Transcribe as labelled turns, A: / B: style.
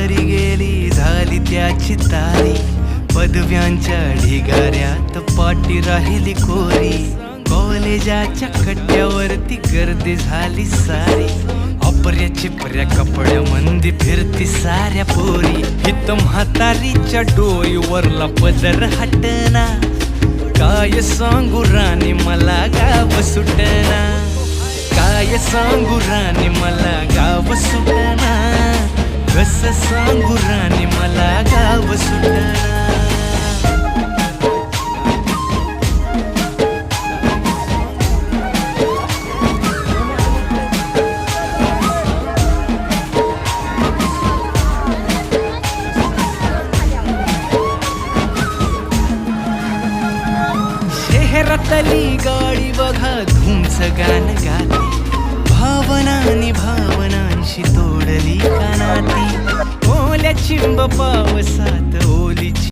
A: सरी गेली झाली त्याची तारी, पदव्यांच्या ढिगाऱ्यात पाठी राहिली कोरी, कॉलेजाच्या कट्ट्यावरती गर्दी झाली सारी, अपर्या चिपर्या कपड्या मंदी फिरती साऱ्या पोरी, हित म्हातारीच्या डोईवरला पदर हटना, काय सांगू राणी मला गाव सुटना, काय सांगू राणी मला गाव सुटना, कस सांगू राणी मला गाव सुटना. शहरातली गाडी बघा धुमच गाण गाती, भावनांनी भावनांशी तोडली कानाती, ओल्या चिंब पावसात ओली